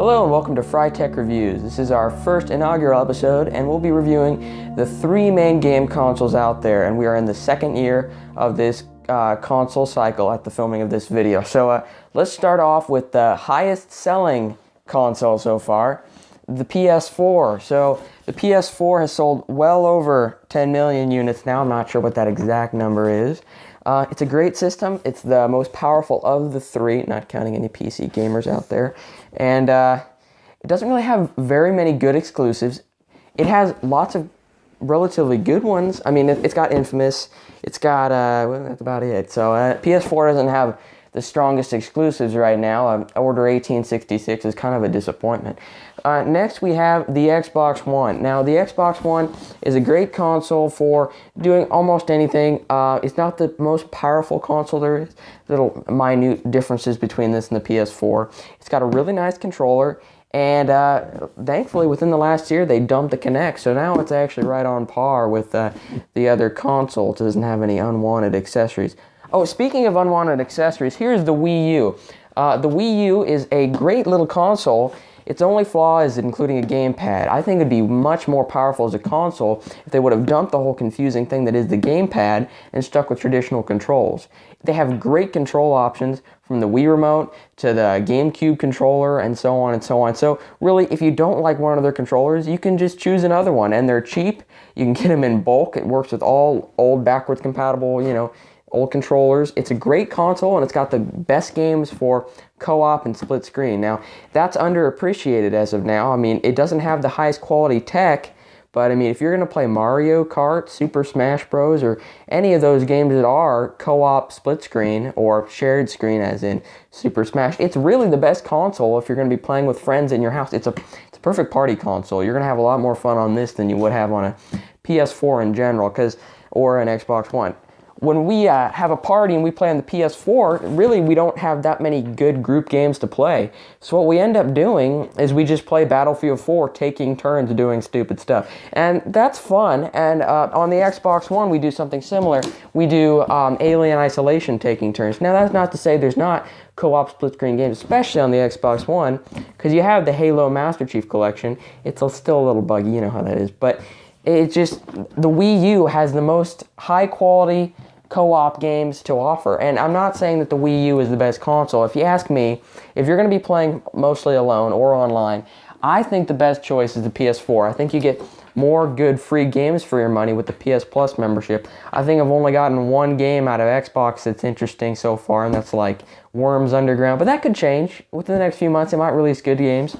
Hello and welcome to Frytech Reviews. This is our first inaugural episode and we'll be reviewing the three main game consoles out there, and we are in the second year of this console cycle at the filming of this video. So let's start off with the highest selling console so far, the PS4. So the PS4 has sold well over 10 million units now. I'm not sure what that exact number is. It's a great system. It's the most powerful of the three, not counting any PC gamers out there. And it doesn't really have very many good exclusives. It has lots of relatively good ones. I mean, it's got Infamous. It's got, well, that's about it. So PS4 doesn't have the strongest exclusives right now. Order 1866 is kind of a disappointment. Next, we have the Xbox One. Now, the Xbox One is a great console for doing almost anything. It's not the most powerful console there is. Little minute differences between this and the PS4. It's got a really nice controller, and thankfully, within the last year, they dumped the Kinect, so now it's actually right on par with the other console. It doesn't have any unwanted accessories. Oh, speaking of unwanted accessories, here's the Wii U. The Wii U is a great little console. Its only flaw is including a gamepad. I think it'd be much more powerful as a console if they would have dumped the whole confusing thing that is the gamepad and stuck with traditional controls. They have great control options from the Wii remote to the GameCube controller and so on and so on. So really, if you don't like one of their controllers, you can just choose another one, and they're cheap. You can get them in bulk. It works with all old backwards compatible, old controllers. It's a great console, and it's got the best games for co-op and split screen. Now, that's underappreciated as of now. I mean, it doesn't have the highest quality tech, but I mean, if you're going to play Mario Kart, Super Smash Bros., or any of those games that are co-op split screen or shared screen as in Super Smash, it's really the best console if you're going to be playing with friends in your house. It's a perfect party console. You're going to have a lot more fun on this than you would have on a PS4 in general, or an Xbox One. When we have a party and we play on the PS4, really we don't have that many good group games to play. So what we end up doing is we just play Battlefield 4, taking turns doing stupid stuff. And that's fun. And on the Xbox One, we do something similar. We do Alien Isolation, taking turns. Now, that's not to say there's not co-op split-screen games, especially on the Xbox One, because you have the Halo Master Chief Collection. It's still a little buggy, you know how that is. But it's just, the Wii U has the most high-quality co-op games to offer. And I'm not saying that the Wii U is the best console. If you ask me, if you're going to be playing mostly alone or online, I think the best choice is the PS4. I think you get more good free games for your money with the PS Plus membership. I think I've only gotten one game out of Xbox that's interesting so far, and that's like Worms Underground. But that could change. Within the next few months, they might release good games.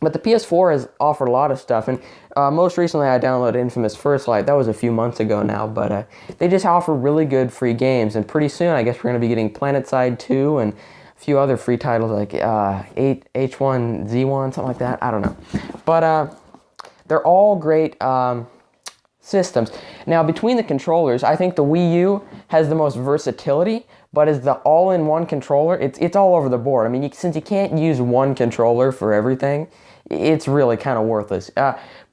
But the PS4 has offered a lot of stuff, and most recently I downloaded Infamous First Light. That was a few months ago now, but they just offer really good free games, and pretty soon I guess we're going to be getting PlanetSide 2 and a few other free titles like H1Z1, something like that. I don't know. But they're all great systems. Now, between the controllers, I think the Wii U has the most versatility, but as the all-in-one controller, it's all over the board. I mean, since you can't use one controller for everything, it's really kind of worthless.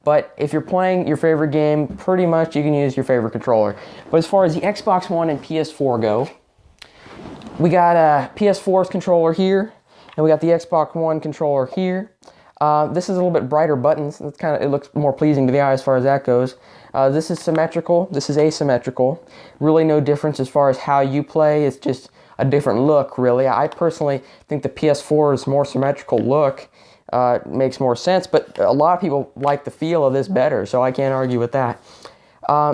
But if you're playing your favorite game, pretty much you can use your favorite controller. But as far as the Xbox One and PS4 go, we got a PS4's controller here, and we got the Xbox One controller here. This is a little bit brighter buttons. It looks more pleasing to the eye as far as that goes. This is symmetrical. This is asymmetrical. Really no difference as far as how you play. It's just a different look, really. I personally think the PS4's more symmetrical look makes more sense, but a lot of people like the feel of this better, so I can't argue with that.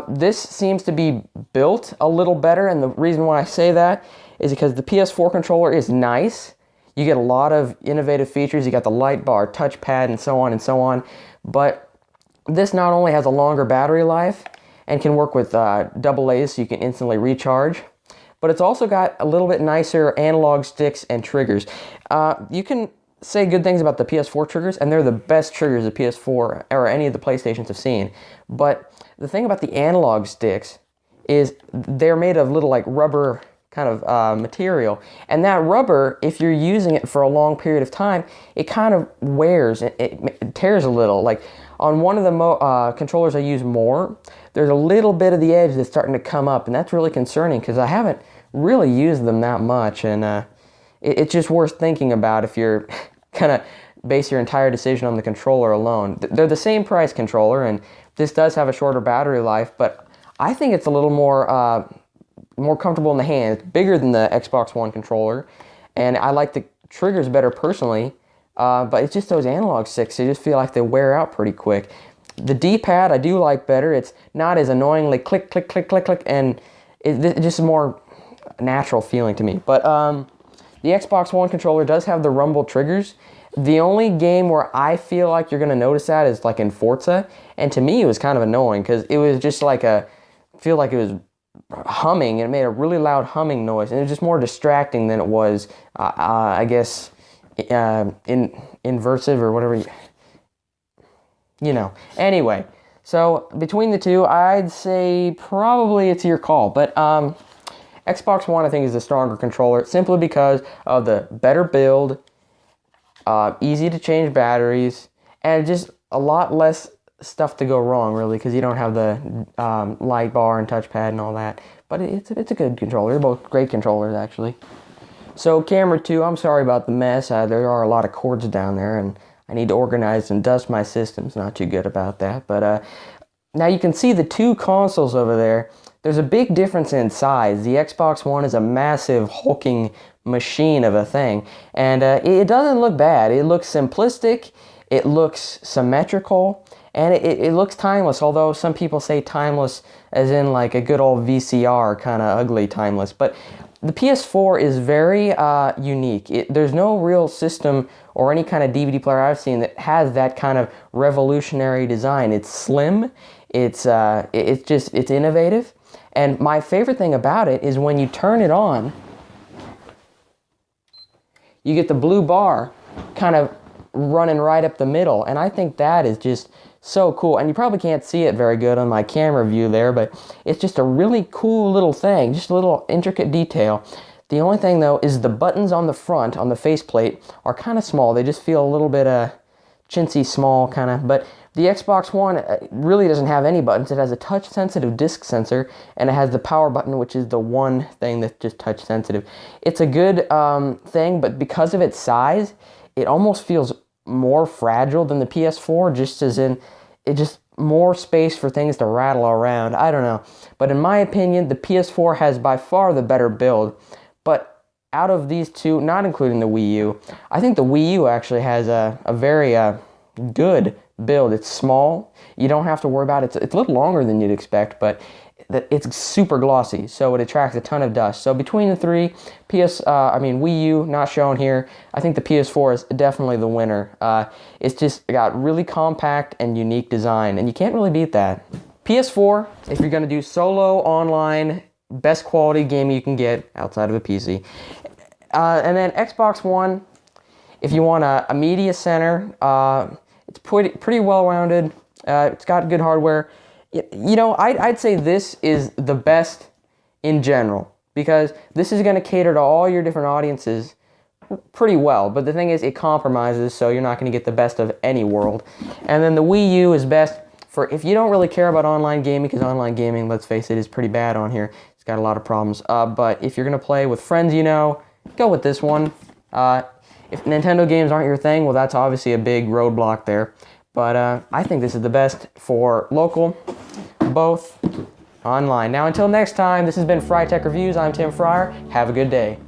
This seems to be built a little better, and the reason why I say that is because the PS4 controller is nice. You get a lot of innovative features. You got the light bar, touchpad, and so on and so on. But this not only has a longer battery life and can work with AA's so you can instantly recharge, but it's also got a little bit nicer analog sticks and triggers. You can say good things about the PS4 triggers, and they're the best triggers the PS4 or any of the PlayStations have seen. But the thing about the analog sticks is they're made of little like rubber kind of material, and that rubber, if you're using it for a long period of time, it kind of wears, it tears a little. Like on one of the controllers I use more, there's a little bit of the edge that's starting to come up, and that's really concerning because I haven't really used them that much, and it's just worth thinking about if you're kind of base your entire decision on the controller alone. They're the same price controller, and this does have a shorter battery life, but I think it's a little more comfortable in the hand. It's bigger than the Xbox One controller, and I like the triggers better personally, but it's just those analog sticks, they just feel like they wear out pretty quick. The D-pad I do like better. It's not as annoyingly click, click, click, click, click, and it just is more natural feeling to me. But the Xbox One controller does have the rumble triggers. The only game where I feel like you're going to notice that is like in Forza, and to me it was kind of annoying because it was just like feel like it was humming, and it made a really loud humming noise, and it was just more distracting than it was, I guess, inversive or whatever. Anyway, so between the two, I'd say probably it's your call. But Xbox One, I think, is the stronger controller simply because of the better build, easy to change batteries, and just a lot less stuff to go wrong, really, because you don't have the light bar and touchpad and all that. But it's a good controller. They're both great controllers, actually. So camera 2, I'm sorry about the mess. There are a lot of cords down there, and I need to organize and dust my systems. Not too good about that. But now you can see the two consoles over there. There's a big difference in size. The Xbox One is a massive hulking machine of a thing. And it doesn't look bad. It looks simplistic. It looks symmetrical. And it looks timeless, although some people say timeless as in like a good old VCR, kind of ugly timeless. But the PS4 is very unique. There's no real system or any kind of DVD player I've seen that has that kind of revolutionary design. It's slim, it's innovative, and my favorite thing about it is when you turn it on, you get the blue bar kind of running right up the middle, and I think that is just so cool. And you probably can't see it very good on my camera view there, but it's just a really cool little thing, just a little intricate detail. The only thing, though, is the buttons on the front, on the faceplate, are kind of small. They just feel a little bit chintzy small, kind of. But the Xbox One really doesn't have any buttons. It has a touch-sensitive disc sensor, and it has the power button, which is the one thing that's just touch-sensitive. It's a good thing, but because of its size, it almost feels more fragile than the PS4, just as in it just more space for things to rattle around. I don't know. But in my opinion, the PS4 has by far the better build. But out of these two, not including the Wii U, I think the Wii U actually has a very good build. It's small. You don't have to worry about it. It's a little longer than you'd expect, but it's super glossy, so it attracts a ton of dust. So between the three, Wii U, not shown here, I think the PS4 is definitely the winner. It's just got really compact and unique design, and you can't really beat that. PS4, if you're going to do solo, online, best quality game you can get outside of a PC. And then Xbox One, if you want a media center, it's pretty well-rounded. It's got good hardware. I'd say this is the best in general, because this is going to cater to all your different audiences pretty well. But the thing is, it compromises, so you're not going to get the best of any world. And then the Wii U is best for if you don't really care about online gaming, because online gaming, let's face it, is pretty bad on here. It's got a lot of problems. But if you're going to play with friends, go with this one. If Nintendo games aren't your thing, well, that's obviously a big roadblock there. But I think this is the best for local, both online. Now, until next time, this has been Frytech Reviews. I'm Tim Fryer. Have a good day.